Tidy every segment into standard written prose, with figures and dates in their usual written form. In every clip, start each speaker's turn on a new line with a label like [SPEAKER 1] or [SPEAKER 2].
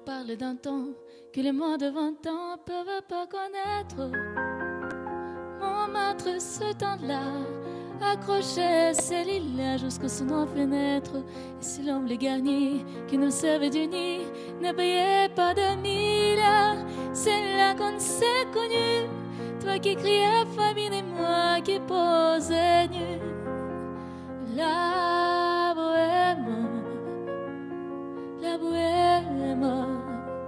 [SPEAKER 1] parle d'un temps que les moins de 20 ans peuvent pas connaître. Mon maître, ce temps-là, accrochait ses lilas jusqu'au sous nos fenêtres. Et si l'homme les garnis qui nous servait du nid ne payait pas de mille, c'est là qu'on s'est connus. Toi qui criais famine et moi qui posais nu. La bohème,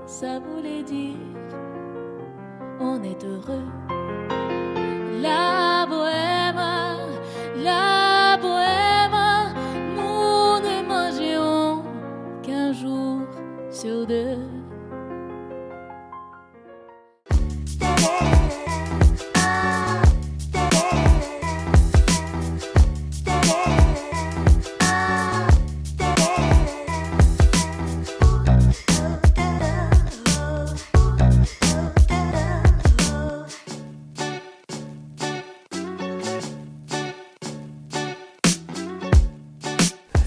[SPEAKER 1] ça voulait dire on est heureux. La bohème, nous ne mangeons qu'un jour sur deux.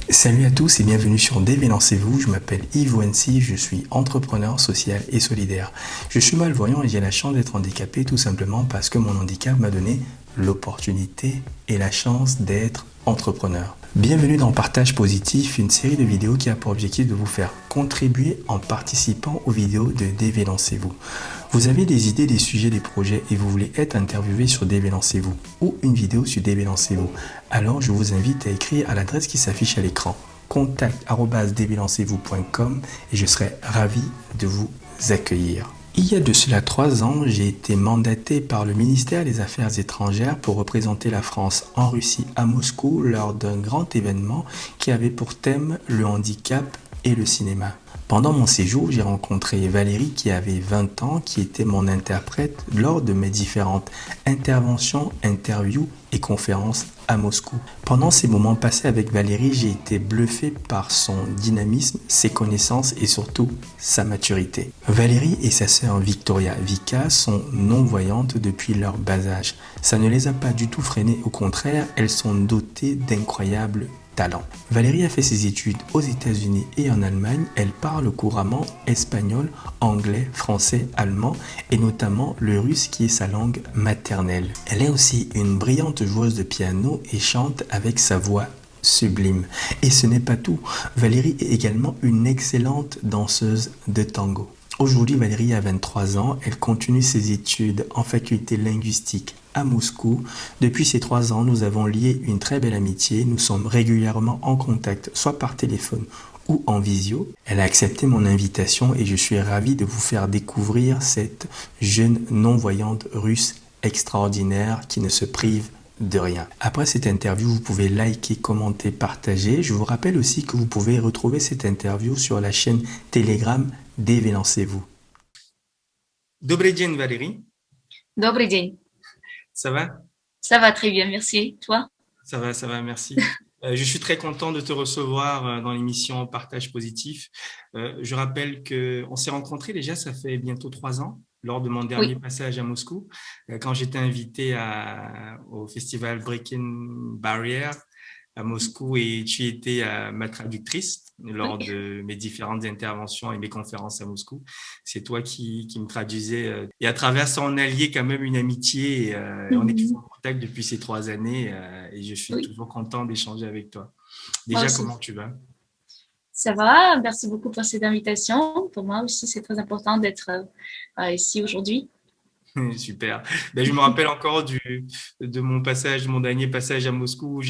[SPEAKER 2] Salut à tous et bienvenue sur Dévélancez-vous, je m'appelle Yves Wensi, je suis entrepreneur social et solidaire. Je suis malvoyant et j'ai la chance d'être handicapé tout simplement parce que mon handicap m'a donné l'opportunité et la chance d'être entrepreneur. Bienvenue dans Partage Positif, une série de vidéos qui a pour objectif de vous faire contribuer en participant aux vidéos de Dévélancez-vous. Vous avez des idées, des sujets, des projets et vous voulez être interviewé sur Dévélancez-vous ou une vidéo sur Dévélancez-vous. Alors je vous invite à écrire à l'adresse qui s'affiche à l'écran contact@dévélancez-vous.com et je serai ravi de vous accueillir. Il y a de cela 3 ans, j'ai été mandaté par le ministère des Affaires étrangères pour représenter la France en Russie à Moscou lors d'un grand événement qui avait pour thème le handicap et le cinéma. Pendant mon séjour, j'ai rencontré Valérie qui avait 20 ans, qui était mon interprète lors de mes différentes interventions, interviews et conférences à Moscou. Pendant ces moments passés avec Valérie, j'ai été bluffé par son dynamisme, ses connaissances et surtout sa maturité. Valérie et sa sœur Victoria Vika sont non-voyantes depuis leur bas âge. Ça ne les a pas du tout freinées, au contraire, elles sont dotées d'incroyables talent. Valérie a fait ses études aux États-Unis et en Allemagne. Elle parle couramment espagnol, anglais, français, allemand et notamment le russe qui est sa langue maternelle. Elle est aussi une brillante joueuse de piano et chante avec sa voix sublime. Et ce n'est pas tout. Valérie est également une excellente danseuse de tango. Aujourd'hui, Valérie a 23 ans. Elle continue ses études en faculté linguistique à Moscou. Depuis ces 3 ans, nous avons lié une très belle amitié. Nous sommes régulièrement en contact, soit par téléphone ou en visio. Elle a accepté mon invitation et je suis ravi de vous faire découvrir cette jeune non-voyante russe extraordinaire qui ne se prive de rien. Après cette interview, vous pouvez liker, commenter, partager. Je vous rappelle aussi que vous pouvez retrouver cette interview sur la chaîne Telegram Dévélancez-vous. Добрый день, Valérie.
[SPEAKER 3] Добрый день.
[SPEAKER 2] Ça va?
[SPEAKER 3] Ça va très bien, merci. Toi?
[SPEAKER 2] Ça va, merci. Je suis très content de te recevoir dans l'émission Partage Positif. Je rappelle qu'on s'est rencontrés déjà, ça fait bientôt 3 ans, lors de mon dernier passage à Moscou, quand j'étais invité au festival Breaking Barrier à Moscou et tu étais ma traductrice lors de mes différentes interventions et mes conférences à Moscou. C'est toi qui me traduisais. Et à travers ça, on a lié quand même une amitié. On est toujours en contact depuis ces 3 années et je suis toujours content d'échanger avec toi. Déjà, comment tu vas?
[SPEAKER 3] Ça va, merci beaucoup pour cette invitation. Pour moi aussi, c'est très important d'être ici aujourd'hui.
[SPEAKER 2] Super. Je me rappelle encore de mon dernier passage à Moscou où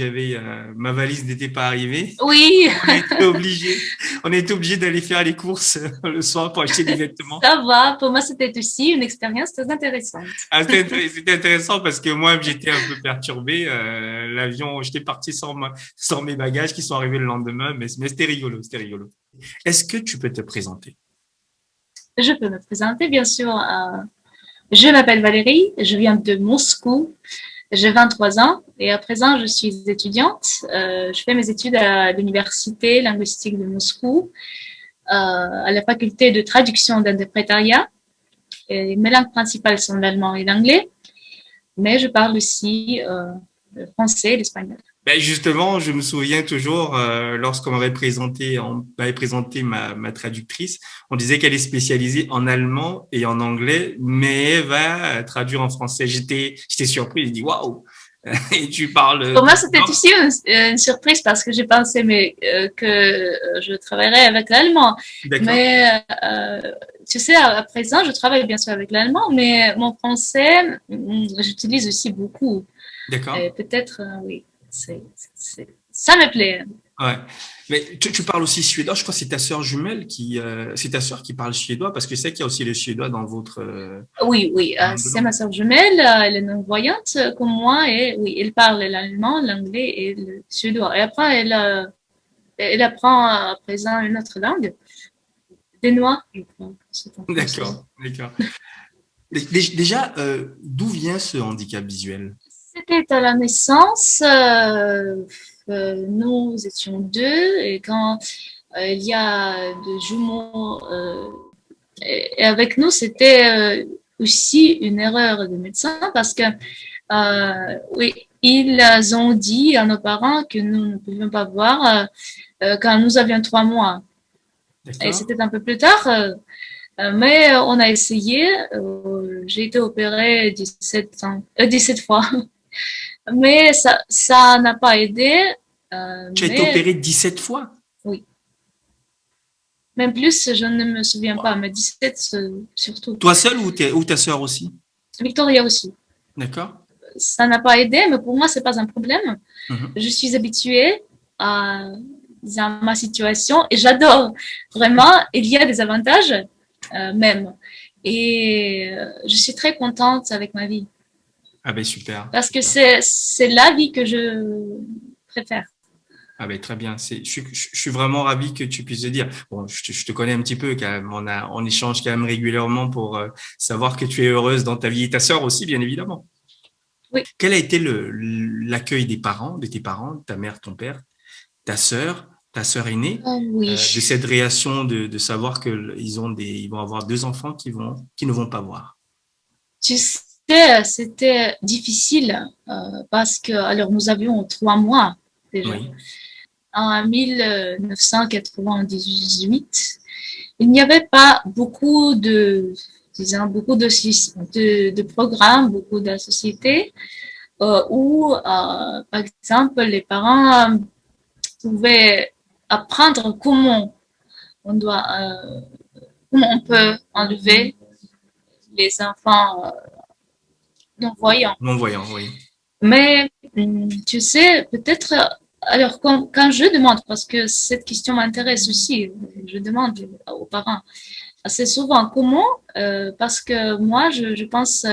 [SPEAKER 2] ma valise n'était pas arrivée.
[SPEAKER 3] Oui.
[SPEAKER 2] On était obligé d'aller faire les courses le soir pour acheter des vêtements.
[SPEAKER 3] Ça va. Pour moi, c'était aussi une expérience très intéressante.
[SPEAKER 2] C'était intéressant parce que moi, j'étais un peu perturbé. L'avion, j'étais parti sans mes bagages qui sont arrivés le lendemain, mais c'était rigolo, Est-ce que tu peux te présenter?
[SPEAKER 3] Je peux me présenter, bien sûr. Je m'appelle Valérie, je viens de Moscou, j'ai 23 ans et à présent je suis étudiante. Je fais mes études à l'université linguistique de Moscou, à la faculté de traduction d'interprétariat. Mes langues principales sont l'allemand et l'anglais, mais je parle aussi le français et l'espagnol.
[SPEAKER 2] Ben justement, je me souviens toujours lorsqu'on m'avait présenté ma traductrice, on disait qu'elle est spécialisée en allemand et en anglais, mais elle va traduire en français. J'étais surpris, j'ai dit waouh, et tu parles
[SPEAKER 3] Pour moi,
[SPEAKER 2] toutes les
[SPEAKER 3] c'était
[SPEAKER 2] langues.
[SPEAKER 3] aussi une surprise parce que j'ai pensé que je travaillerais avec l'allemand.
[SPEAKER 2] D'accord,
[SPEAKER 3] Mais tu sais, à présent, je travaille bien sûr avec l'allemand, mais mon français, j'utilise aussi beaucoup. Et
[SPEAKER 2] d'accord.
[SPEAKER 3] peut-être, oui, ça me plaît.
[SPEAKER 2] Ouais. Mais tu parles aussi suédois. Je crois que c'est ta sœur jumelle c'est ta sœur qui parle suédois parce que je sais qu'il y a aussi le suédois dans votre
[SPEAKER 3] Oui, oui,
[SPEAKER 2] langue de
[SPEAKER 3] c'est ma
[SPEAKER 2] langue.
[SPEAKER 3] sœur jumelle, elle est non-voyante comme moi et oui, elle parle l'allemand, l'anglais et le suédois. Et après, elle apprend à présent une autre langue, dénois, je crois, c'est en français.
[SPEAKER 2] D'accord, d'accord. Déjà, d'où vient ce handicap visuel?
[SPEAKER 3] C'était à la naissance, nous étions deux et quand il y a des jumeaux et avec nous, c'était aussi une erreur de médecin parce que oui, ils ont dit à nos parents que nous ne pouvions pas voir quand nous avions 3 mois. Et
[SPEAKER 2] D'accord?
[SPEAKER 3] c'était un peu plus tard, mais on a essayé. J'ai été opérée 17 fois, mais ça n'a pas aidé.
[SPEAKER 2] Tu as été
[SPEAKER 3] Mais
[SPEAKER 2] opéré 17 fois?
[SPEAKER 3] oui, même plus, je ne me souviens pas,
[SPEAKER 2] Waouh.
[SPEAKER 3] mais 17 surtout.
[SPEAKER 2] Toi seul ou ta sœur aussi?
[SPEAKER 3] Victoria aussi.
[SPEAKER 2] D'accord?
[SPEAKER 3] Ça n'a pas aidé, mais pour moi, c'est pas un problème.
[SPEAKER 2] Mhm.
[SPEAKER 3] Je suis habituée à ma situation et j'adore. Vraiment, il y a des avantages même. Et je suis très contente avec ma vie
[SPEAKER 2] Ah ben super,
[SPEAKER 3] parce que
[SPEAKER 2] super.
[SPEAKER 3] c'est la vie que je préfère.
[SPEAKER 2] Ah ben très bien. Je suis vraiment ravi que tu puisses le dire. Bon, je te connais un petit peu quand même. On échange quand même régulièrement pour savoir que tu es heureuse dans ta vie et ta sœur aussi, bien évidemment.
[SPEAKER 3] Oui,
[SPEAKER 2] Quel a été l'accueil des parents, de tes parents, ta mère, ton père, ta sœur aînée, de
[SPEAKER 3] oui.
[SPEAKER 2] cette réaction de savoir que ils vont avoir deux enfants qui ne vont pas voir.
[SPEAKER 3] Tu sais, c'était difficile parce que alors nous avions 3 mois déjà.
[SPEAKER 2] Oui,
[SPEAKER 3] En 1998, il n'y avait pas beaucoup disons, beaucoup de programmes, beaucoup de sociétés où, par exemple, les parents pouvaient apprendre comment on peut enlever les enfants non-voyants.
[SPEAKER 2] non-voyant, oui.
[SPEAKER 3] Mais tu sais, peut-être, alors quand je demande, parce que cette question m'intéresse aussi, je demande aux parents assez souvent comment, parce que moi, je pense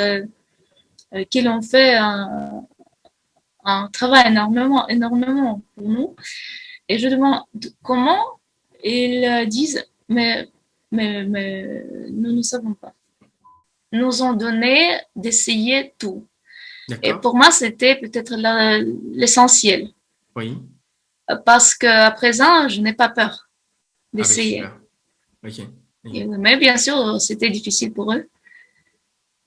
[SPEAKER 3] qu'ils ont fait un travail énormément pour nous. Et je demande comment ils disent, mais nous ne savons pas. Nous ont donné d'essayer tout. Et
[SPEAKER 2] D'accord?
[SPEAKER 3] pour moi, c'était peut-être l'essentiel.
[SPEAKER 2] Oui.
[SPEAKER 3] Parce qu'à présent, je n'ai pas peur
[SPEAKER 2] Ah ben
[SPEAKER 3] d'essayer.
[SPEAKER 2] super. Ok. Ok.
[SPEAKER 3] Mais bien sûr, c'était difficile pour eux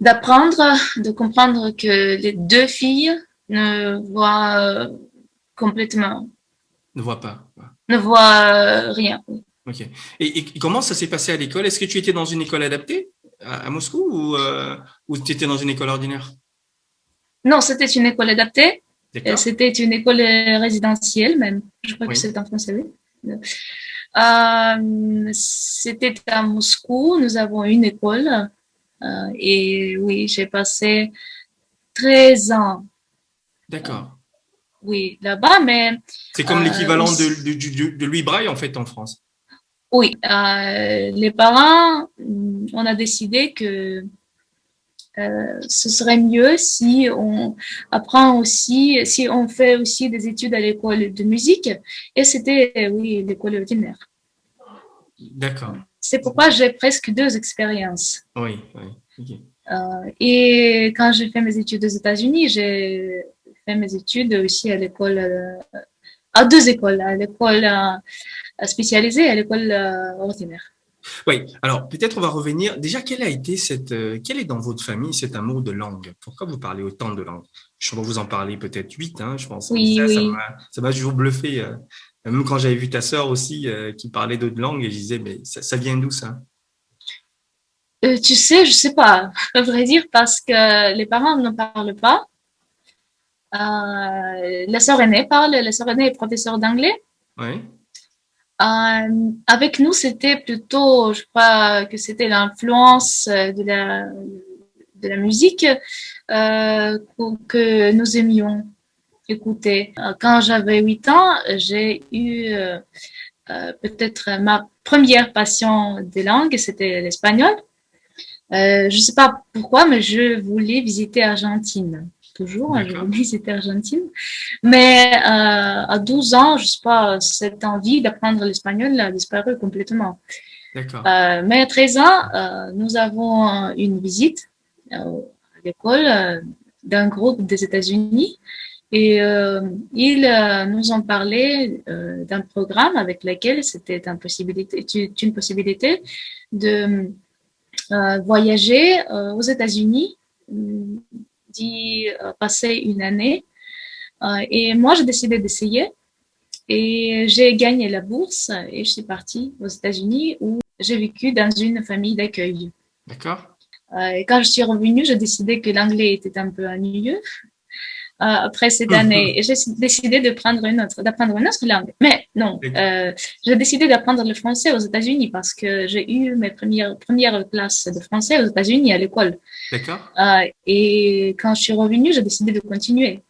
[SPEAKER 3] d'apprendre, de comprendre que les deux filles ne voient complètement,
[SPEAKER 2] Ne vois pas.
[SPEAKER 3] ne voient rien.
[SPEAKER 2] Ok. Et comment ça s'est passé à l'école? Est-ce que tu étais dans une école adaptée à Moscou ou tu étais dans une école ordinaire?
[SPEAKER 3] Non, c'était une école adaptée.
[SPEAKER 2] D'accord?
[SPEAKER 3] C'était une école résidentielle même. Je crois que
[SPEAKER 2] Oui.
[SPEAKER 3] c'est en français. Oui. C'était à Moscou. Nous avons une école. Et oui, j'ai passé 13 ans,
[SPEAKER 2] D'accord.
[SPEAKER 3] oui, là-bas. Mais
[SPEAKER 2] C'est comme l'équivalent
[SPEAKER 3] aussi,
[SPEAKER 2] de Louis Braille en fait en France.
[SPEAKER 3] oui, les parents, on a décidé que ce serait mieux si on apprend aussi, si on fait aussi des études à l'école de musique. Et c'était, oui, l'école ordinaire.
[SPEAKER 2] D'accord.
[SPEAKER 3] C'est pourquoi j'ai presque 2 expériences.
[SPEAKER 2] Oui, oui. Ok.
[SPEAKER 3] Et quand j'ai fait mes études aux États-Unis, j'ai fait mes études aussi à l'école, à 2 écoles, à l'école spécialisée et à l'école ordinaire.
[SPEAKER 2] Oui, alors peut-être on va revenir. Déjà, quel est dans votre famille cet amour de langue? Pourquoi vous parlez autant de langues? Je vais vous en parler peut-être huit, hein, je pense. Et
[SPEAKER 3] Oui, oui.
[SPEAKER 2] ça m'a toujours bluffé. Même quand j'avais vu ta sœur aussi qui parlait d'autres langues, et je disais, mais ça vient d'où ça?
[SPEAKER 3] Tu sais, je sais pas, à vrai dire, parce que les parents ne parlent pas. La sœur aînée parle, la sœur aînée est professeure d'anglais.
[SPEAKER 2] Oui,
[SPEAKER 3] Avec nous, c'était plutôt, je crois que c'était l'influence de la musique que nous aimions écouter. Quand j'avais 8 ans, j'ai eu peut-être ma première passion des langues, c'était l'espagnol. Je sais pas pourquoi, mais je voulais visiter Argentine. Toujours, je
[SPEAKER 2] d'accord,
[SPEAKER 3] voulais visiter Argentine. Mais à 12 ans, je sais pas, cette envie d'apprendre l'espagnol a disparu complètement.
[SPEAKER 2] d'accord.
[SPEAKER 3] Mais à 13 ans, nous avons une visite à l'école d'un groupe des États-Unis et ils nous ont parlé d'un programme avec lequel c'était une possibilité de voyager aux États-Unis, d'y passer une année. Et moi, j'ai décidé d'essayer et j'ai gagné la bourse et je suis partie aux États-Unis où j'ai vécu dans une famille d'accueil.
[SPEAKER 2] D'accord.
[SPEAKER 3] Et quand je suis revenue, j'ai décidé que l'anglais était un peu ennuyeux après cette année. Et j'ai décidé d'apprendre une autre langue. Mais non, j'ai décidé d'apprendre le français aux États-Unis parce que j'ai eu mes premières classes de français aux États-Unis à l'école.
[SPEAKER 2] D'accord.
[SPEAKER 3] Et quand je suis revenue, j'ai décidé de continuer.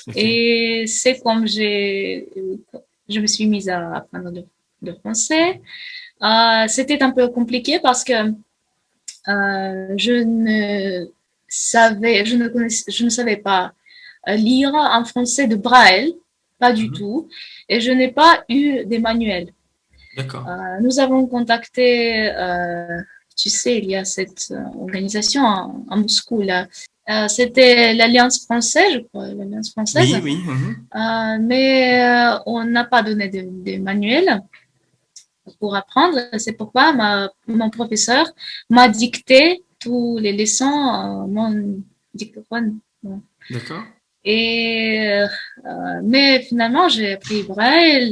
[SPEAKER 2] Ok.
[SPEAKER 3] Et c'est comme je me suis mise à apprendre le français. C'était un peu compliqué parce que je ne savais pas lire en français de Braille, pas du
[SPEAKER 2] Mhm.
[SPEAKER 3] tout, et je n'ai pas eu des manuels.
[SPEAKER 2] D'accord.
[SPEAKER 3] Nous avons contacté, tu sais, il y a cette organisation à Moscou là. C'était l'Alliance française, je crois, l'Alliance française.
[SPEAKER 2] Oui, oui. Mhm.
[SPEAKER 3] Mais on n'a pas donné de manuel pour apprendre. C'est pourquoi mon professeur m'a dicté tous les leçons, mon dictaphone.
[SPEAKER 2] D'accord.
[SPEAKER 3] Et mais finalement, j'ai appris Braille.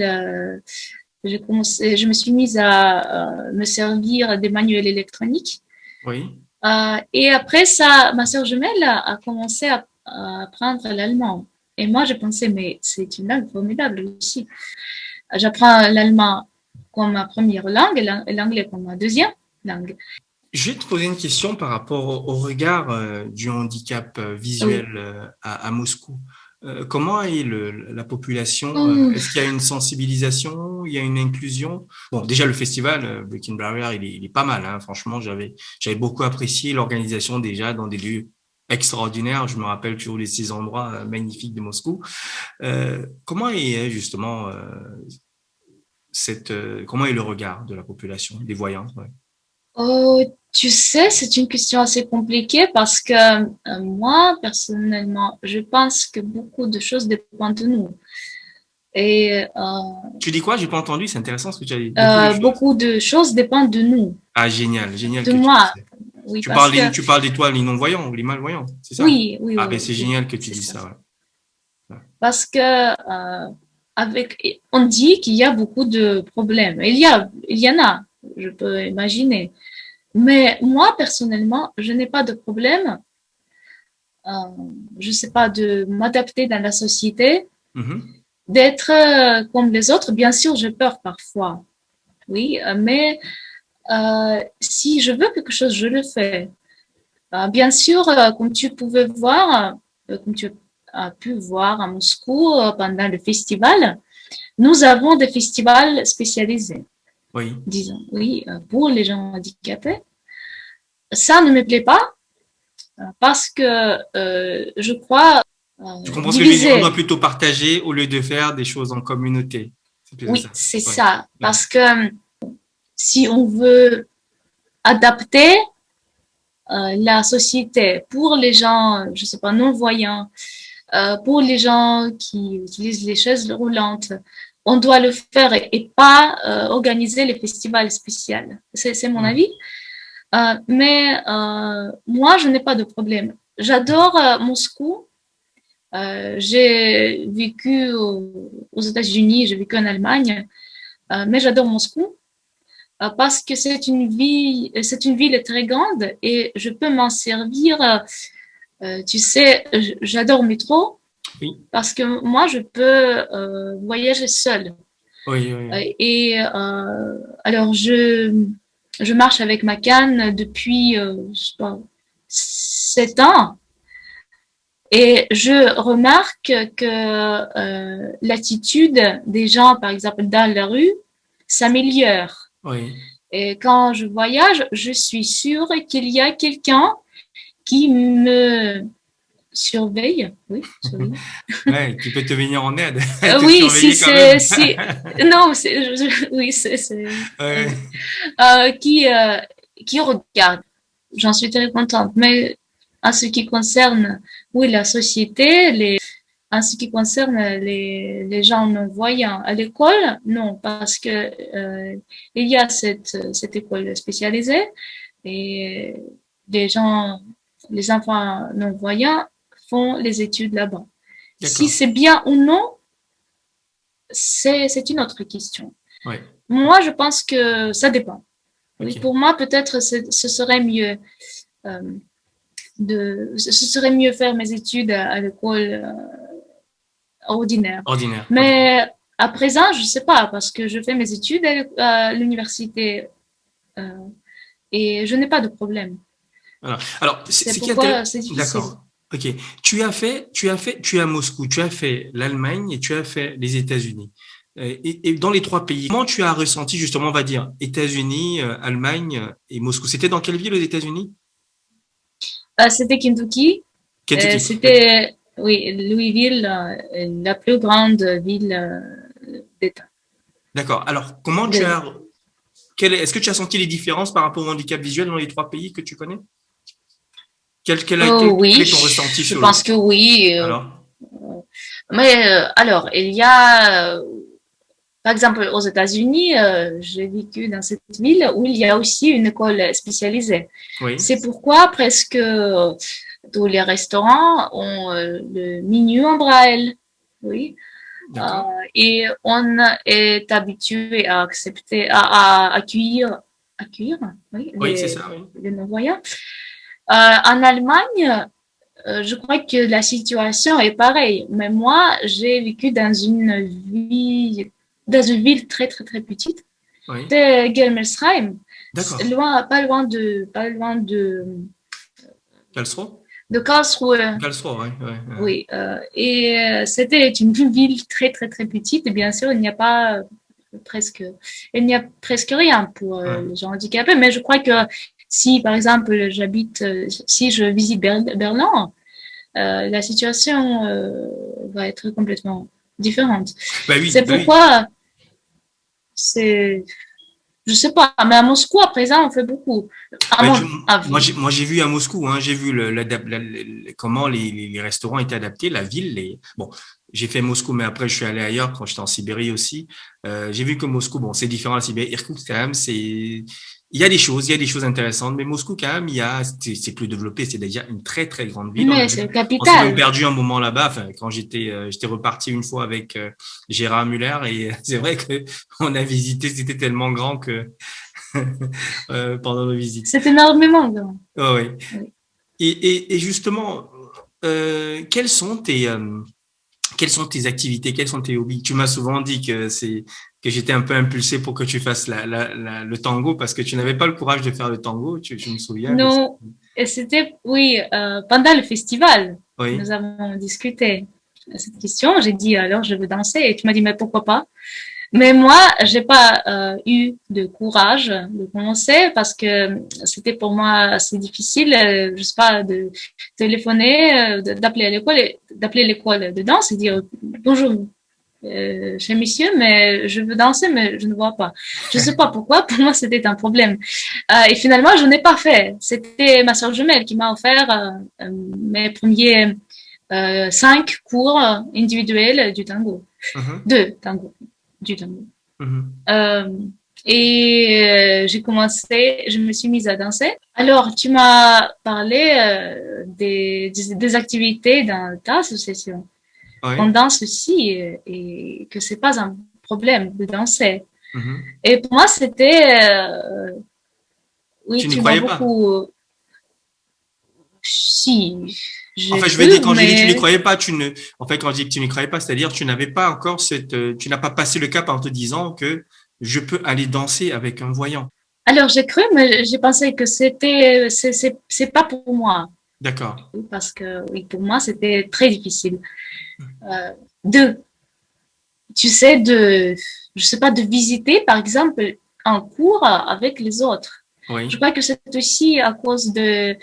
[SPEAKER 3] Je me suis mise à me servir des manuels électroniques.
[SPEAKER 2] Oui.
[SPEAKER 3] Et après ça, ma sœur jumelle a commencé à apprendre l'allemand. Et moi, je pensais, mais c'est une langue formidable aussi. J'apprends l'allemand comme ma première langue et l'anglais comme ma deuxième langue.
[SPEAKER 2] Je vais te poser une question par rapport au regard du handicap
[SPEAKER 3] Oui.
[SPEAKER 2] visuel à Moscou. Comment est la population?
[SPEAKER 3] Hum,
[SPEAKER 2] Est-ce qu'il y a une sensibilisation? Il y a une inclusion? Bon, déjà le festival Breaking Barrier, il est pas mal, hein. Franchement, j'avais beaucoup apprécié l'organisation déjà dans des lieux extraordinaires. Je me rappelle toujours de ces endroits magnifiques de Moscou. Comment est justement comment est le regard de la population, des voyants? Ouais.
[SPEAKER 3] Tu sais, c'est une question assez compliquée parce que moi, personnellement, je pense que beaucoup de choses dépendent de nous. Et
[SPEAKER 2] Tu dis quoi? J'ai pas entendu. C'est intéressant ce que tu as dit. Beaucoup de choses.
[SPEAKER 3] beaucoup de choses dépendent de nous,
[SPEAKER 2] Ah, génial, génial
[SPEAKER 3] de
[SPEAKER 2] que tu dis
[SPEAKER 3] moi.
[SPEAKER 2] ça.
[SPEAKER 3] Oui, parce que
[SPEAKER 2] Tu parles d'étoiles, les non-voyants ou les malvoyants, c'est ça?
[SPEAKER 3] oui, oui,
[SPEAKER 2] Ah,
[SPEAKER 3] oui,
[SPEAKER 2] ben c'est
[SPEAKER 3] oui,
[SPEAKER 2] génial que tu
[SPEAKER 3] c'est
[SPEAKER 2] dis
[SPEAKER 3] ça.
[SPEAKER 2] ça, ouais. Ouais.
[SPEAKER 3] Parce que on dit qu'il y a beaucoup de problèmes. Il y en a, je peux imaginer. Mais moi, personnellement, je n'ai pas de problème. Euh, je sais pas de m'adapter dans la société,
[SPEAKER 2] Mhm.
[SPEAKER 3] d'être comme les autres. Bien sûr, j'ai peur parfois, oui, mais si je veux quelque chose, je le fais. Bien sûr, comme tu pouvais voir, comme tu as pu voir à Moscou pendant le festival, nous avons des festivals spécialisés,
[SPEAKER 2] Oui.
[SPEAKER 3] disons, oui, pour les gens handicapés. Ça ne me plaît pas parce que je crois
[SPEAKER 2] Tu comprends ce que je veux dire? On doit
[SPEAKER 3] diviser.
[SPEAKER 2] plutôt partager au lieu de faire des choses en communauté. C'est plutôt
[SPEAKER 3] Oui,
[SPEAKER 2] ça.
[SPEAKER 3] c'est
[SPEAKER 2] Ouais.
[SPEAKER 3] ça.
[SPEAKER 2] Ouais.
[SPEAKER 3] Parce que si on veut adapter la société pour les gens, je sais pas, non-voyants, pour les gens qui utilisent les chaises roulantes, on doit le faire et pas organiser les festivals spéciaux. C'est mon avis. Mais moi, je n'ai pas de problème. J'adore Moscou. J'ai vécu aux États-Unis, j'ai vécu en Allemagne, mais j'adore Moscou parce que c'est une ville très grande et je peux m'en servir. Tu sais, j'adore le métro parce que moi, je peux voyager seule.
[SPEAKER 2] Oui, oui, oui.
[SPEAKER 3] Et alors, je marche avec ma canne depuis, je sais pas, 7 ans. Et je remarque que l'attitude des gens, par exemple, dans la rue, s'améliore.
[SPEAKER 2] Oui.
[SPEAKER 3] Et quand je voyage, je suis sûre qu'il y a quelqu'un qui me surveille. Oui, surveille.
[SPEAKER 2] Ouais, qui peut te venir en aide, te
[SPEAKER 3] Oui,
[SPEAKER 2] surveiller quand même.
[SPEAKER 3] non, oui,
[SPEAKER 2] Ouais.
[SPEAKER 3] qui regarde. J'en suis très contente. Mais en ce qui concerne, oui, la société, en ce qui concerne les gens non-voyants à l'école, non, parce que il y a cette école spécialisée et les enfants non-voyants font les études là-bas. Si
[SPEAKER 2] D'accord.
[SPEAKER 3] c'est bien ou non, c'est une autre question.
[SPEAKER 2] Ouais.
[SPEAKER 3] Moi, je pense que ça dépend. Oui,
[SPEAKER 2] Ok.
[SPEAKER 3] pour moi, peut-être ce serait mieux ce serait mieux faire mes études à l'école ordinaire.
[SPEAKER 2] Ordinaire. Ok.
[SPEAKER 3] Mais à présent, je sais pas parce que je fais mes études à l'université euh, et je n'ai pas de problème.
[SPEAKER 2] Alors,
[SPEAKER 3] C'est
[SPEAKER 2] ce qui est
[SPEAKER 3] pourquoi
[SPEAKER 2] intéressant.
[SPEAKER 3] c'est difficile.
[SPEAKER 2] D'accord. Ok. Tu es à Moscou, tu as fait l'Allemagne et tu as fait les États-Unis. Et dans les trois pays, comment tu as ressenti justement, on va dire, États-Unis, Allemagne et Moscou? C'était dans quelle ville aux États-Unis?
[SPEAKER 3] C'était Kentucky.
[SPEAKER 2] Kentucky.
[SPEAKER 3] C'était, oui, Louisville, la plus grande ville d'État.
[SPEAKER 2] D'accord. Alors, comment tu
[SPEAKER 3] De-
[SPEAKER 2] as, est-ce que tu as senti les différences par rapport au handicap visuel dans les trois pays que tu connais?
[SPEAKER 3] Oh
[SPEAKER 2] Quel
[SPEAKER 3] oui,
[SPEAKER 2] est ton ressenti
[SPEAKER 3] je
[SPEAKER 2] sur
[SPEAKER 3] pense que oui.
[SPEAKER 2] alors?
[SPEAKER 3] Mais alors, il y a, par exemple, aux États-Unis, j'ai vécu dans cette ville où il y a aussi une école spécialisée.
[SPEAKER 2] Oui.
[SPEAKER 3] C'est pourquoi presque tous les restaurants ont le menu en braille. Oui.
[SPEAKER 2] D'accord.
[SPEAKER 3] Et on est habitué à accepter, accueillir, oui,
[SPEAKER 2] Oui, c'est ça, oui.
[SPEAKER 3] les non-voyants. En Allemagne, je crois que la situation est pareille. Mais moi, j'ai vécu dans une ville très, très, très petite.
[SPEAKER 2] Oui.
[SPEAKER 3] C'est Germersheim.
[SPEAKER 2] D'accord.
[SPEAKER 3] Pas loin
[SPEAKER 2] Karlsruhe?
[SPEAKER 3] de Karlsruhe.
[SPEAKER 2] Karlsruhe, oui. Ouais.
[SPEAKER 3] Oui. Et c'était une ville très, très, très petite. Et bien sûr, presque, il n'y a presque rien pour
[SPEAKER 2] Ouais.
[SPEAKER 3] les gens handicapés. Mais je crois que si, par exemple, si je visite Berlin, la situation va être complètement différente. C'est
[SPEAKER 2] Bah oui.
[SPEAKER 3] pourquoi c'est, je sais pas, mais à Moscou, à présent, on fait beaucoup. À
[SPEAKER 2] Bah,
[SPEAKER 3] mon avis.
[SPEAKER 2] moi, j'ai vu à Moscou, hein, j'ai vu comment les restaurants étaient adaptés, la ville. Bon, j'ai fait Moscou, mais après, je suis allé ailleurs quand j'étais en Sibérie aussi. J'ai vu que Moscou, bon, c'est différent de la Sibérie. Irkoutsk, quand même, il y a des choses intéressantes, mais Moscou, quand même, c'est plus développé. C'est déjà une très, très grande ville.
[SPEAKER 3] Mais c'est le
[SPEAKER 2] On s'est même
[SPEAKER 3] capital.
[SPEAKER 2] perdu un moment là-bas. Enfin, quand j'étais reparti une fois avec Gérard Muller et c'est vrai que on a visité, c'était tellement grand que pendant nos visites.
[SPEAKER 3] C'est énormément grand.
[SPEAKER 2] Oh, oui.
[SPEAKER 3] Oui.
[SPEAKER 2] Et justement, quelles sont tes activités, quels sont tes hobbies? Tu m'as souvent dit que j'étais un peu impulsé pour que tu fasses le tango parce que tu n'avais pas le courage de faire le tango. Je me souviens de ça.
[SPEAKER 3] Non, et c'était, oui, pendant le festival,
[SPEAKER 2] Oui,
[SPEAKER 3] nous avons discuté de cette question. J'ai dit, alors, je veux danser. Et tu m'as dit, mais pourquoi pas? Mais moi, j'ai pas eu de courage de commencer parce que c'était pour moi assez difficile, je sais pas, de téléphoner, d'appeler l'école de danse et dire bonjour, chez monsieur, mais je veux danser, mais je ne vois pas. Je sais pas pourquoi. Pour moi, c'était un problème. Et finalement, je n'ai pas fait. C'était ma sœur jumelle qui m'a offert mes premiers 5 cours individuels du tango,
[SPEAKER 2] mhm.
[SPEAKER 3] de tango. du tango.
[SPEAKER 2] Mhm.
[SPEAKER 3] Je me suis mise à danser. Alors, tu m'as parlé des activités dans ta association. On
[SPEAKER 2] Ouais.
[SPEAKER 3] danse aussi et que c'est pas un problème de danser.
[SPEAKER 2] Mhm.
[SPEAKER 3] Et pour moi, c'était, oui,
[SPEAKER 2] Tu n'y
[SPEAKER 3] tu m'as
[SPEAKER 2] croyais pas?
[SPEAKER 3] beaucoup, si, j'ai
[SPEAKER 2] Enfin, je veux dire,
[SPEAKER 3] cru,
[SPEAKER 2] quand je dis tu n'y
[SPEAKER 3] mais
[SPEAKER 2] croyais pas, en fait, quand je dis que tu n'y croyais pas, c'est-à-dire tu n'avais pas encore tu n'as pas passé le cap en te disant que je peux aller danser avec un voyant.
[SPEAKER 3] alors j'ai cru, mais j'ai pensé que c'est pas pour moi.
[SPEAKER 2] D'accord.
[SPEAKER 3] Parce que, oui, pour moi, c'était très difficile. Euh, de, tu sais, je sais pas, de visiter, par exemple, un cours avec les autres. Je
[SPEAKER 2] Oui.
[SPEAKER 3] crois que c'est aussi à cause de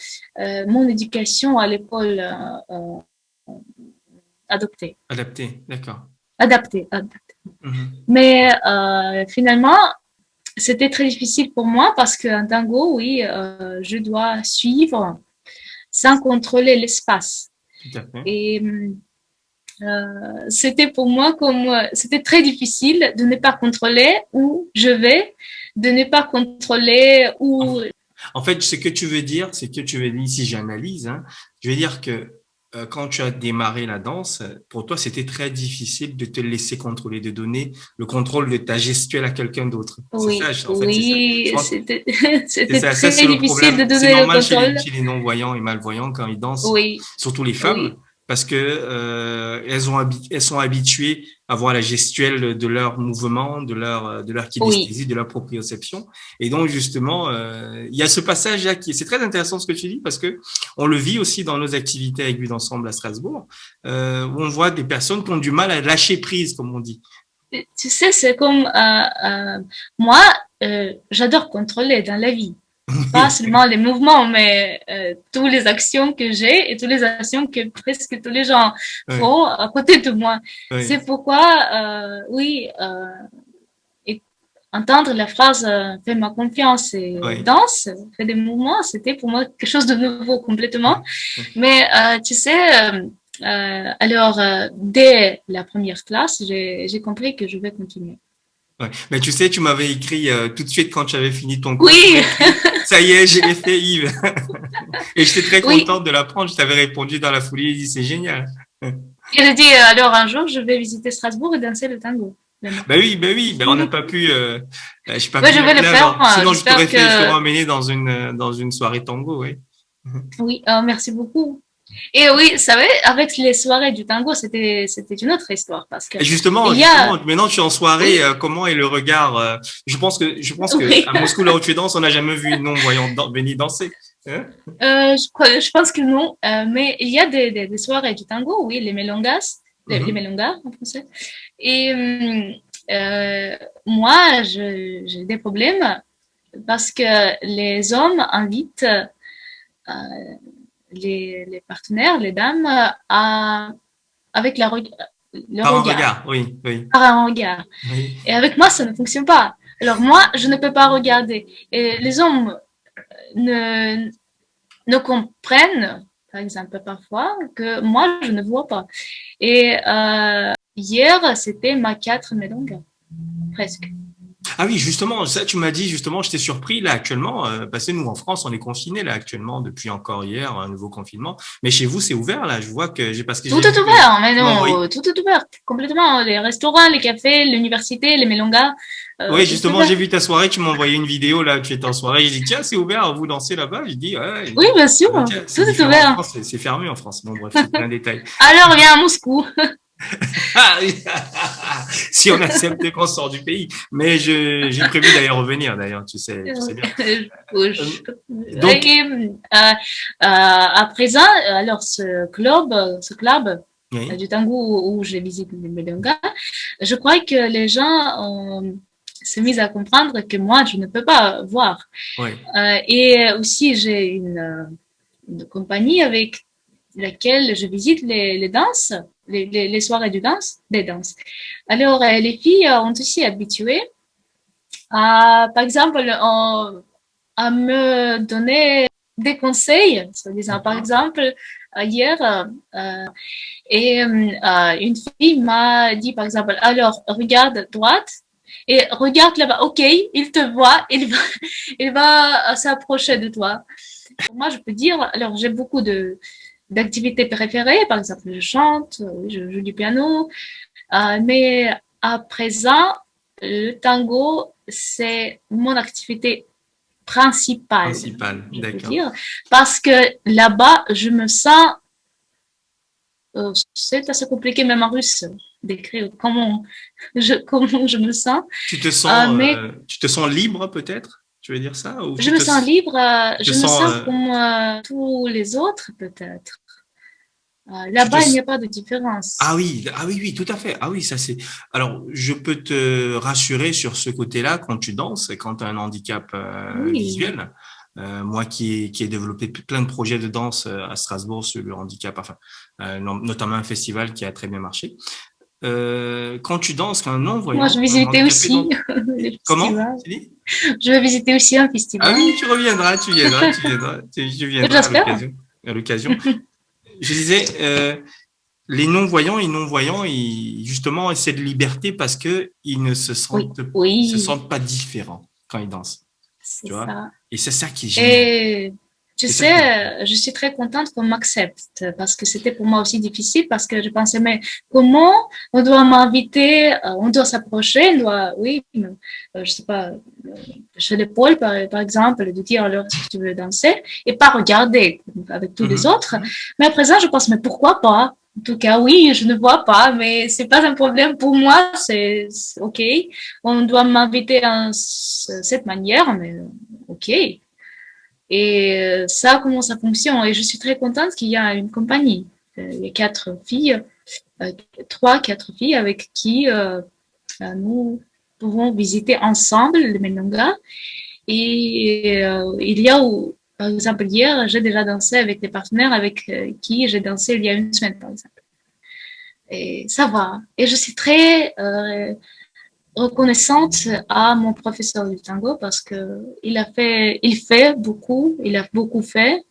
[SPEAKER 3] mon éducation à l'école adoptée,
[SPEAKER 2] Adapté. D'accord.
[SPEAKER 3] adaptée.
[SPEAKER 2] Mhm.
[SPEAKER 3] Mais finalement, c'était très difficile pour moi parce qu'un tango, oui, je dois suivre sans contrôler l'espace.
[SPEAKER 2] Tout à fait.
[SPEAKER 3] Et c'était pour moi comme c'était très difficile de ne pas contrôler où je vais, de ne pas contrôler
[SPEAKER 2] En,
[SPEAKER 3] où.
[SPEAKER 2] en fait, ce que tu veux dire, c'est que tu veux dire, si j'analyse, hein, je veux dire que quand tu as démarré la danse, pour toi, c'était très difficile de te laisser contrôler, de donner le contrôle de ta gestuelle à quelqu'un d'autre. C'est ça,
[SPEAKER 3] Oui,
[SPEAKER 2] en fait, c'est ça. Je
[SPEAKER 3] oui,
[SPEAKER 2] pense que
[SPEAKER 3] c'était
[SPEAKER 2] c'est
[SPEAKER 3] c'était
[SPEAKER 2] ça, ça c'est
[SPEAKER 3] très
[SPEAKER 2] le
[SPEAKER 3] difficile de
[SPEAKER 2] problème. C'est
[SPEAKER 3] donner le
[SPEAKER 2] normal
[SPEAKER 3] contrôle.
[SPEAKER 2] chez les non-voyants et malvoyants quand ils dansent,
[SPEAKER 3] Oui,
[SPEAKER 2] surtout les femmes,
[SPEAKER 3] oui,
[SPEAKER 2] parce que elles sont habituées à voir la gestuelle de leur mouvement, de leur
[SPEAKER 3] oui.
[SPEAKER 2] kinesthésie, de leur proprioception. Et donc justement, il y a ce passage-là qui c'est très intéressant ce que tu dis parce que on le vit aussi dans nos activités avec Vue d'ensemble à Strasbourg, où on voit des personnes qui ont du mal à lâcher prise, comme on dit.
[SPEAKER 3] Tu sais, c'est comme moi, j'adore contrôler dans la vie. Pas
[SPEAKER 2] Oui,
[SPEAKER 3] seulement les mouvements, mais toutes les actions que j'ai et toutes les actions que presque tous les gens
[SPEAKER 2] oui,
[SPEAKER 3] font à côté de moi.
[SPEAKER 2] oui,
[SPEAKER 3] C'est pourquoi, oui, et entendre la phrase fais-moi confiance et
[SPEAKER 2] oui,
[SPEAKER 3] danse, fais des mouvements, c'était pour moi quelque chose de nouveau complètement.
[SPEAKER 2] oui.
[SPEAKER 3] Mais tu sais, alors dès la première classe, j'ai compris que je vais continuer.
[SPEAKER 2] Ouais. Mais tu sais, tu m'avais écrit tout de suite quand tu avais fini ton cours, tu m'as
[SPEAKER 3] Oui,
[SPEAKER 2] écrit, ça y est, j'ai les fait, Yves. Et j'étais très
[SPEAKER 3] oui.
[SPEAKER 2] contente de l'apprendre. Je t'avais répondu dans la foulée, j'ai dit, c'est génial.
[SPEAKER 3] Et j'ai dit alors un jour, je vais visiter Strasbourg et danser le tango. Vraiment.
[SPEAKER 2] Ben oui, ben on n'a pas pu, j'ai pas
[SPEAKER 3] Ouais,
[SPEAKER 2] pu
[SPEAKER 3] je
[SPEAKER 2] y
[SPEAKER 3] vais le
[SPEAKER 2] aller
[SPEAKER 3] faire,
[SPEAKER 2] alors.
[SPEAKER 3] moi.
[SPEAKER 2] Sinon,
[SPEAKER 3] J'espère
[SPEAKER 2] je t'aurais
[SPEAKER 3] que
[SPEAKER 2] emmené dans une soirée tango, oui.
[SPEAKER 3] oui. Merci beaucoup. Et oui, vous savez, avec les soirées du tango, c'était une autre histoire parce que
[SPEAKER 2] Et
[SPEAKER 3] il y
[SPEAKER 2] justement,
[SPEAKER 3] a
[SPEAKER 2] maintenant tu es en soirée,
[SPEAKER 3] oui,
[SPEAKER 2] comment est le regard, je pense que
[SPEAKER 3] oui.
[SPEAKER 2] à Moscou, là où tu danses, on n'a jamais vu une non-voyante venir danser. Hein?
[SPEAKER 3] Je pense que non, mais il y a des soirées du tango, oui, les melongas, les
[SPEAKER 2] Mhm.
[SPEAKER 3] melongas en français. Et moi, j'ai des problèmes parce que les hommes invitent les partenaires, les dames, avec le
[SPEAKER 2] Par un
[SPEAKER 3] regard,
[SPEAKER 2] regard, oui, oui,
[SPEAKER 3] par un regard.
[SPEAKER 2] oui.
[SPEAKER 3] Et avec moi, ça ne fonctionne pas. Alors moi, je ne peux pas regarder. Et les hommes ne, ne comprennent, par exemple, parfois, que moi, je ne vois pas. Et hier, c'était ma 4 Melonga, presque.
[SPEAKER 2] Ah oui, justement, ça, tu m'as dit, justement, j'étais surpris, là, actuellement, parce que nous, en France, on est confinés, là, actuellement, depuis encore hier, un nouveau confinement. Mais chez vous, c'est ouvert, là. Je vois que parce que
[SPEAKER 3] Tout
[SPEAKER 2] j'ai
[SPEAKER 3] est
[SPEAKER 2] vu,
[SPEAKER 3] ouvert, mais
[SPEAKER 2] tu m'as envoyé.
[SPEAKER 3] non, tout est ouvert, complètement. Les restaurants, les cafés, l'université, les Melongas,
[SPEAKER 2] Oui,
[SPEAKER 3] tout est
[SPEAKER 2] justement,
[SPEAKER 3] ouvert.
[SPEAKER 2] j'ai vu ta soirée, tu m'as envoyé une vidéo, là, tu étais en soirée. J'ai dit, tiens, c'est ouvert, vous dansez là-bas. J'ai dit, ouais,
[SPEAKER 3] Oui, bien sûr,
[SPEAKER 2] tiens,
[SPEAKER 3] tout
[SPEAKER 2] c'est
[SPEAKER 3] est
[SPEAKER 2] différent en
[SPEAKER 3] ouvert.
[SPEAKER 2] France, c'est fermé en France. Bon, bref, c'est un détail.
[SPEAKER 3] Alors, viens à Moscou.
[SPEAKER 2] Si on accepte qu'on sort du pays. Mais j'ai prévu d'ailleurs revenir, d'ailleurs, tu sais bien. Euh, Donc,
[SPEAKER 3] Et, à présent, alors ce club
[SPEAKER 2] oui,
[SPEAKER 3] du tango où je visite les Melonga, je crois que les gens se mis à comprendre que moi, je ne peux pas voir.
[SPEAKER 2] oui.
[SPEAKER 3] Et aussi, j'ai une compagnie avec laquelle je visite les danses, les soirées de danse, des danses. Alors, les filles ont aussi habitué à, par exemple, à me donner des conseils, soi-disant. Par exemple, hier, une fille m'a dit, par exemple, alors, regarde à droite et regarde là-bas. OK, il te voit, il va s'approcher de toi. Pour moi, je peux dire, alors, j'ai beaucoup d'activités préférées. Par exemple, je chante, je joue du piano. Mais à présent, le tango, c'est mon activité principale, je peux
[SPEAKER 2] D'accord.
[SPEAKER 3] dire, parce que là-bas, je me sens, c'est assez compliqué même en russe d'écrire comment je me sens, mais
[SPEAKER 2] Tu te sens libre peut-être? Tu veux dire ça? Ou
[SPEAKER 3] je me sens libre,
[SPEAKER 2] tu te
[SPEAKER 3] je me
[SPEAKER 2] sens,
[SPEAKER 3] sens comme tous les autres peut-être.
[SPEAKER 2] tu te,
[SPEAKER 3] Là-bas, il n'y a pas de différence.
[SPEAKER 2] ah oui, oui, tout à fait. Ah oui, ça c'est. Alors, je peux te rassurer sur ce côté-là quand tu danses et quand tu as un handicap
[SPEAKER 3] Oui,
[SPEAKER 2] visuel. Moi qui ai développé plein de projets de danse à Strasbourg sur le handicap, enfin, notamment un festival qui a très bien marché. Quand tu danses, qu'un
[SPEAKER 3] moi,
[SPEAKER 2] non-voyant,
[SPEAKER 3] je
[SPEAKER 2] un
[SPEAKER 3] visitais
[SPEAKER 2] handicapé
[SPEAKER 3] aussi
[SPEAKER 2] danse.
[SPEAKER 3] les
[SPEAKER 2] Comment?
[SPEAKER 3] festivals.
[SPEAKER 2] Tu dis?
[SPEAKER 3] Je vais visiter aussi un
[SPEAKER 2] Ah
[SPEAKER 3] festival.
[SPEAKER 2] oui, tu
[SPEAKER 3] J'espère.
[SPEAKER 2] viendras à l'occasion. Je disais, les non-voyants et non-voyants, ils, justement, essaient de liberté parce que
[SPEAKER 3] Oui,
[SPEAKER 2] ils se
[SPEAKER 3] oui,
[SPEAKER 2] sentent pas différents quand ils dansent,
[SPEAKER 3] c'est
[SPEAKER 2] tu vois.
[SPEAKER 3] ça.
[SPEAKER 2] Et c'est ça qui est génial.
[SPEAKER 3] Et tu
[SPEAKER 2] C'est ça qui est génial.
[SPEAKER 3] sais, je suis très contente qu'on m'accepte parce que c'était pour moi aussi difficile parce que je pensais, mais comment on doit m'inviter, on doit s'approcher, on doit, oui, je sais pas, chez l'épaule par exemple, de dire alors est-ce que tu veux danser et pas regarder avec tous les
[SPEAKER 2] Mhm,
[SPEAKER 3] autres.
[SPEAKER 2] mhm.
[SPEAKER 3] Mais à présent, je pense, mais pourquoi pas? En tout cas, oui, je ne vois pas, mais c'est pas un problème pour moi, c'est OK. On doit m'inviter en cette manière, mais OK. Et ça, comment ça fonctionne. Et je suis très contente qu'il y a une compagnie. Il y a 4 filles, euh, 3, 4 filles avec qui nous pouvons visiter ensemble le Menonga. Et il y a, par exemple, hier, j'ai déjà dansé avec des partenaires avec qui j'ai dansé il y a une semaine, par exemple. Et ça va. Et je suis très reconnaissante à mon professeur du tango parce que il a beaucoup fait.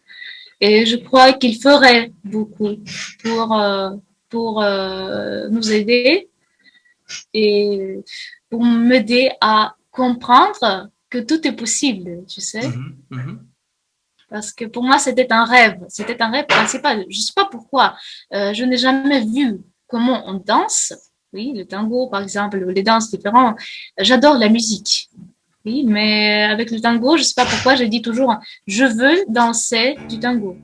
[SPEAKER 3] Et je crois qu'il ferait beaucoup pour, euh, pour nous aider et pour m'aider à comprendre que tout est possible, tu sais.
[SPEAKER 2] Mhm, mhm.
[SPEAKER 3] Parce que pour moi, c'était un rêve principal. Je ne sais pas pourquoi. Je n'ai jamais vu comment on danse. Oui, le tango, par exemple, ou les danses différentes. J'adore la musique. Oui, mais avec le tango, je ne sais pas pourquoi, je dis toujours, je veux danser du tango.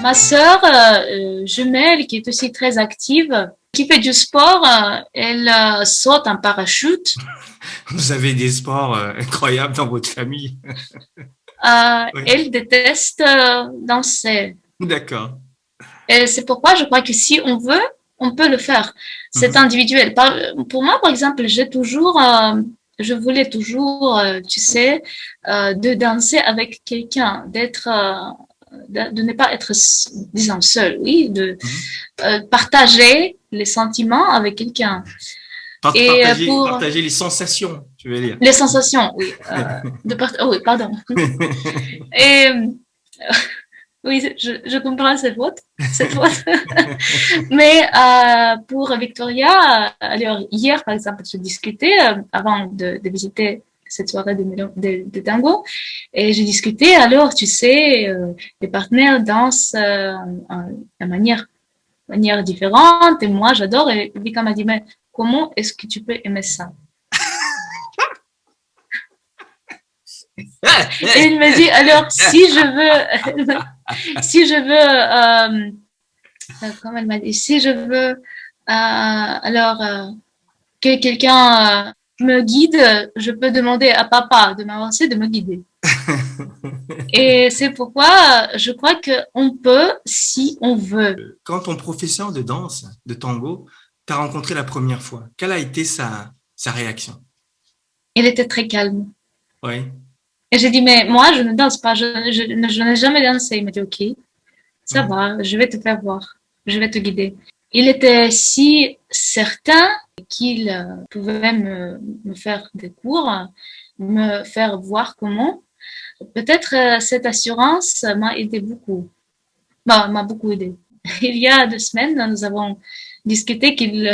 [SPEAKER 3] Ma sœur jumelle, qui est aussi très active, qui fait du sport, elle saute en parachute.
[SPEAKER 2] Vous avez des sports incroyables dans votre famille. Oui,
[SPEAKER 3] Elle déteste danser.
[SPEAKER 2] d'accord.
[SPEAKER 3] Et c'est pourquoi je crois que si on veut, on peut le faire. C'est
[SPEAKER 2] Mhm.
[SPEAKER 3] individuel. Pour moi, par exemple, je voulais toujours, tu sais, de danser avec quelqu'un, de ne pas être, disons, seul, oui, de
[SPEAKER 2] Mhm.
[SPEAKER 3] partager les sentiments avec quelqu'un. Et pour
[SPEAKER 2] Partager les sensations, tu veux dire.
[SPEAKER 3] les sensations, oui, oh, oui, pardon. Et oui, je comprends cette faute. Mais pour Victoria, alors hier par exemple, je discutais avant de visiter cette soirée de tango et j'ai discuté. Alors tu sais, les partenaires dansent de manière différente et moi j'adore. Et Vika m'a dit mais comment est-ce que tu peux aimer ça? Et il me dit alors si je veux comme elle m'a dit si je veux alors que quelqu'un me guide, je peux demander à papa de m'avancer, de me guider. Et c'est pourquoi je crois qu'on peut si on veut.
[SPEAKER 2] Quand ton professeur de danse, de tango, t'a rencontré la première fois, quelle a été sa réaction?
[SPEAKER 3] Il était très calme.
[SPEAKER 2] Oui.
[SPEAKER 3] Et j'ai dit, mais moi, je ne danse pas, je n'ai jamais dansé. Il m'a dit, OK, ça
[SPEAKER 2] Mhm.
[SPEAKER 3] va, je vais te faire voir, je vais te guider. Il était si certain qu'il pouvait me faire des cours, me faire voir comment. Peut-être cette assurance m'a aidé beaucoup, m'a beaucoup aidé. Il y a 2 semaines, nous avons discuté qu'il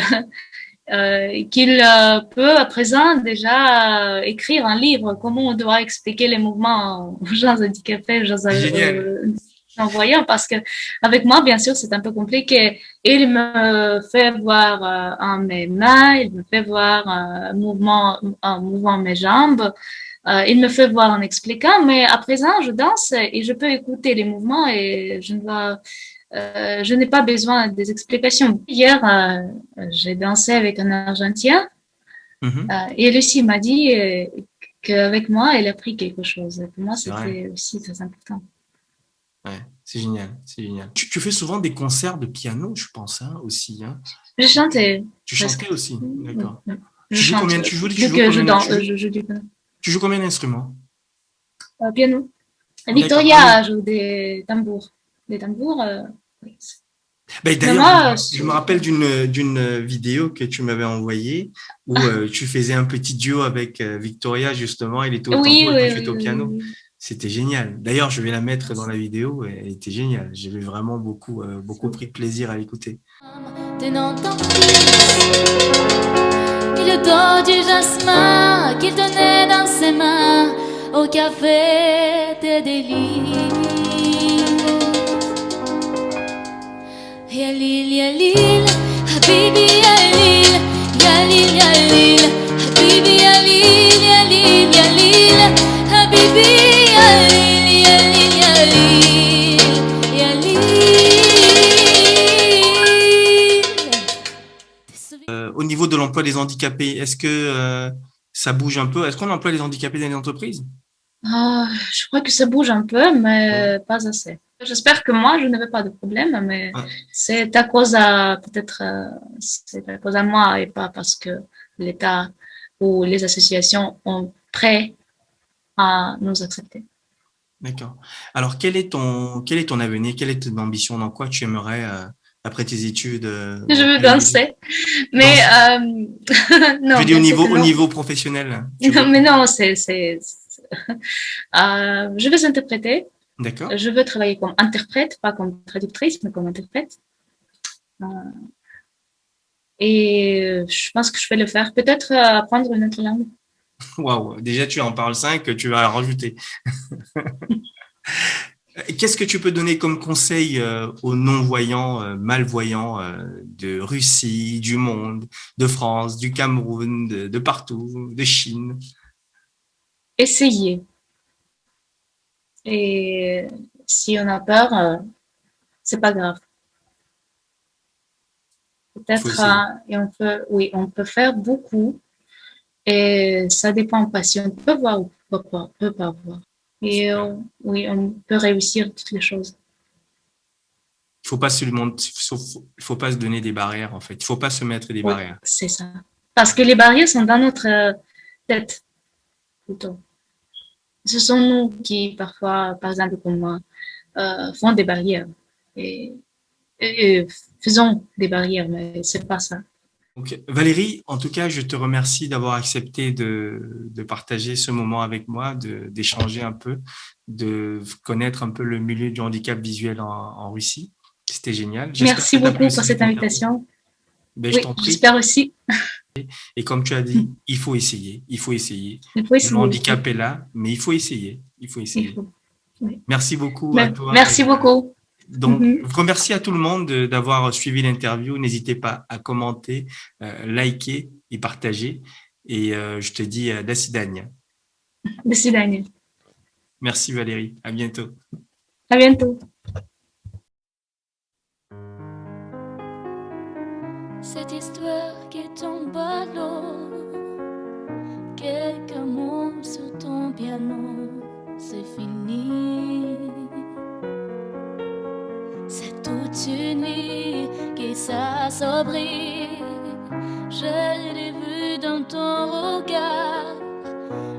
[SPEAKER 3] peut à présent déjà écrire un livre, comment on doit expliquer les mouvements aux gens handicapés, aux gens
[SPEAKER 2] C'est génial.
[SPEAKER 3] non-voyants, parce que avec moi, bien sûr, c'est un peu compliqué. Il me fait voir mes mains, il me fait voir un mouvement mes jambes, il me fait voir en expliquant, mais à présent, je danse et je peux écouter les mouvements et je n'ai pas besoin des explications. Hier, j'ai dansé avec un Argentin
[SPEAKER 2] Mhm.
[SPEAKER 3] et Lucie m'a dit qu'avec moi, elle a pris quelque chose. Et pour moi,
[SPEAKER 2] C'est vrai.
[SPEAKER 3] c'était aussi très important.
[SPEAKER 2] Ouais, c'est génial, c'est génial. Tu fais souvent des concerts de piano, je pense, hein, aussi, hein.
[SPEAKER 3] Je chantais
[SPEAKER 2] Tu
[SPEAKER 3] presque.
[SPEAKER 2] chantais aussi,
[SPEAKER 3] Oui,
[SPEAKER 2] d'accord.
[SPEAKER 3] oui. Je
[SPEAKER 2] Tu joues
[SPEAKER 3] chante.
[SPEAKER 2] combien, tu
[SPEAKER 3] Dès
[SPEAKER 2] joues
[SPEAKER 3] que
[SPEAKER 2] combien,
[SPEAKER 3] je joue du
[SPEAKER 2] tu joues combien d'instruments?
[SPEAKER 3] piano.
[SPEAKER 2] D'accord. Ah oui.
[SPEAKER 3] Victoria joue des tambours. Des tambours. Oui.
[SPEAKER 2] Ben,
[SPEAKER 3] Mais
[SPEAKER 2] d'ailleurs,
[SPEAKER 3] moi,
[SPEAKER 2] je me rappelle d'une vidéo que tu m'avais envoyée où tu faisais un petit duo avec Victoria, justement. Elle était au
[SPEAKER 3] oui,
[SPEAKER 2] tambour et toi,
[SPEAKER 3] oui,
[SPEAKER 2] tu étais
[SPEAKER 3] oui,
[SPEAKER 2] au
[SPEAKER 3] oui,
[SPEAKER 2] piano.
[SPEAKER 3] oui.
[SPEAKER 2] C'était génial. D'ailleurs, je vais la mettre dans
[SPEAKER 3] Merci.
[SPEAKER 2] la vidéo. Elle était géniale. J'avais vraiment beaucoup pris de plaisir à l'écouter.
[SPEAKER 1] Tenant en prise et le dos du jasmin qu'il tenait dans ses mains au café des délices. Ya Lil, ya Lil, Habibi, ya Lil, ya Lil, ya Lil, Habibi, ya Lil, ya Lil, ya Lil, Habibi, ya Lil, ya Lil, ya Lil, ya Lil.
[SPEAKER 2] Au niveau de l'emploi des handicapés, est-ce que ça bouge un peu? Est-ce qu'on emploie les handicapés dans les entreprises?
[SPEAKER 3] Je crois que ça bouge un peu,
[SPEAKER 2] Ouais.
[SPEAKER 3] mais pas assez. J'espère que moi, je n'avais pas de problème, mais
[SPEAKER 2] Ouais.
[SPEAKER 3] c'est à cause à, peut-être, c'est à cause à moi et pas parce que l'État ou les associations ont prêt à nous accepter.
[SPEAKER 2] D'accord. Alors, quel est ton avenir? Quelle est ton ambition? Dans quoi tu aimerais, après tes études,
[SPEAKER 3] Je
[SPEAKER 2] dans
[SPEAKER 3] veux
[SPEAKER 2] quel milieu?
[SPEAKER 3] danser, mais
[SPEAKER 2] Danser. Je
[SPEAKER 3] non,
[SPEAKER 2] veux dire
[SPEAKER 3] bien sûr que
[SPEAKER 2] au
[SPEAKER 3] non.
[SPEAKER 2] niveau professionnel. Tu
[SPEAKER 3] Non,
[SPEAKER 2] veux,
[SPEAKER 3] mais non, je veux interpréter.
[SPEAKER 2] d'accord?
[SPEAKER 3] Je veux travailler comme interprète, pas comme traductrice, mais comme interprète. Euh, Et je pense que je vais le faire. Peut-être apprendre une autre langue.
[SPEAKER 2] Waouh. Déjà, tu en parles 5, tu vas la rajouter. Qu'est-ce que tu peux donner comme conseil aux non-voyants, malvoyants de Russie, du monde, de France, du Cameroun, de partout, de Chine?
[SPEAKER 3] Essayer. Et si on a peur, c'est pas grave.
[SPEAKER 2] Il faut
[SPEAKER 3] Peut-être,
[SPEAKER 2] essayer.
[SPEAKER 3] et on peut, oui, on peut faire beaucoup. Et ça dépend pas si on peut voir ou peut pas voir. Et
[SPEAKER 2] Super.
[SPEAKER 3] oui, on peut réussir toutes les choses.
[SPEAKER 2] Il faut pas se donner des barrières, en fait. Il faut pas se mettre des
[SPEAKER 3] Oui,
[SPEAKER 2] barrières.
[SPEAKER 3] c'est ça. Parce que les barrières sont dans notre tête, plutôt. Ce sont nous qui, parfois, par exemple, comme moi, font des barrières. Et, et faisons des barrières, mais c'est pas ça.
[SPEAKER 2] Donc, Valérie, en tout cas, je te remercie d'avoir accepté de partager ce moment avec moi, d'échanger un peu, de connaître un peu le milieu du handicap visuel en Russie. C'était génial. J'espère
[SPEAKER 3] Merci
[SPEAKER 2] que tu as plu
[SPEAKER 3] beaucoup pour
[SPEAKER 2] aussi
[SPEAKER 3] cette
[SPEAKER 2] cette interview.
[SPEAKER 3] invitation.
[SPEAKER 2] Ben, je
[SPEAKER 3] Oui,
[SPEAKER 2] t'en prie.
[SPEAKER 3] j'espère aussi.
[SPEAKER 2] Et comme tu as dit, il faut essayer. Il faut essayer.
[SPEAKER 3] Il faut
[SPEAKER 2] Le
[SPEAKER 3] essayer. Oui,
[SPEAKER 2] handicap est là, mais il faut essayer. Il faut
[SPEAKER 3] il
[SPEAKER 2] essayer.
[SPEAKER 3] faut. Oui.
[SPEAKER 2] Merci beaucoup à
[SPEAKER 3] Mais
[SPEAKER 2] toi.
[SPEAKER 3] merci beaucoup.
[SPEAKER 2] Donc,
[SPEAKER 3] Mhm.
[SPEAKER 2] je remercie à tout le monde d'avoir suivi l'interview. N'hésitez pas à commenter, liker et partager. Et je te dis до свидания.
[SPEAKER 3] До свидания.
[SPEAKER 2] Merci Valérie. À bientôt.
[SPEAKER 3] À bientôt.
[SPEAKER 1] Cette histoire qui tombe à l'eau, quelques mots sur ton piano, c'est s'assombrir. Je l'ai vu dans ton regard.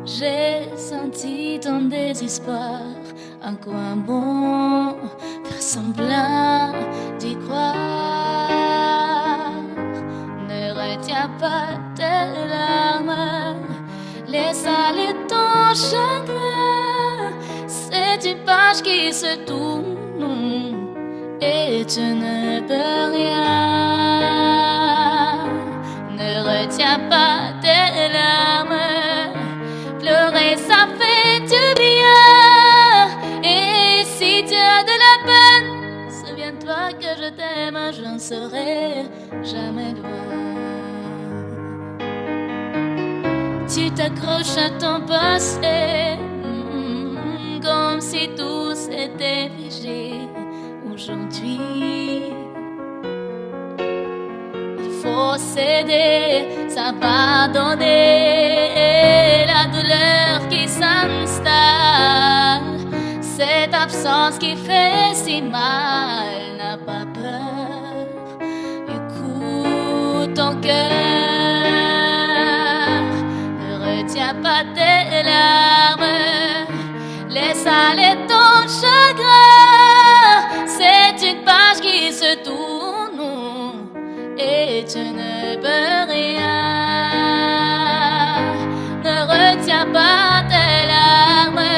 [SPEAKER 1] J'ai senti ton désespoir. À quoi bon faire semblant d'y croire? Ne retiens pas tes larmes, laisse aller ton chagrin. C'est une page qui se tourne et tu ne peux rien. Ne retiens pas tes larmes, pleurer ça fait du bien. Et si tu as de la peine, souviens-toi que je t'aime, je n'en serai jamais loin. Tu t'accroches à ton passé, comme si tout s'était figé. Aujourd'hui, il faut céder, s'abandonner. La douleur qui s'installe, cette absence qui fait si mal, n'a pas peur. Écoute ton cœur, ne retiens pas tes larmes, laisse aller ton chagrin. C'est une page qui se tourne et tu ne peux rien. Ne retiens pas tes larmes,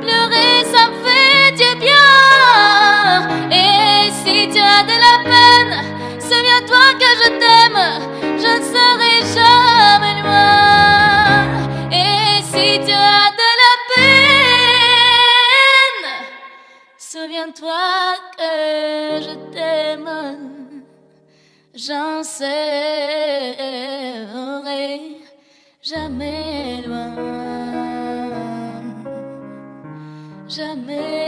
[SPEAKER 1] pleurer ça me fait du bien. Et si tu as de la peine, souviens-toi que je t'aime, je ne serai jamais loin. Et si tu as de la peine, souviens-toi que je t'aime, j'en serai jamais loin, jamais.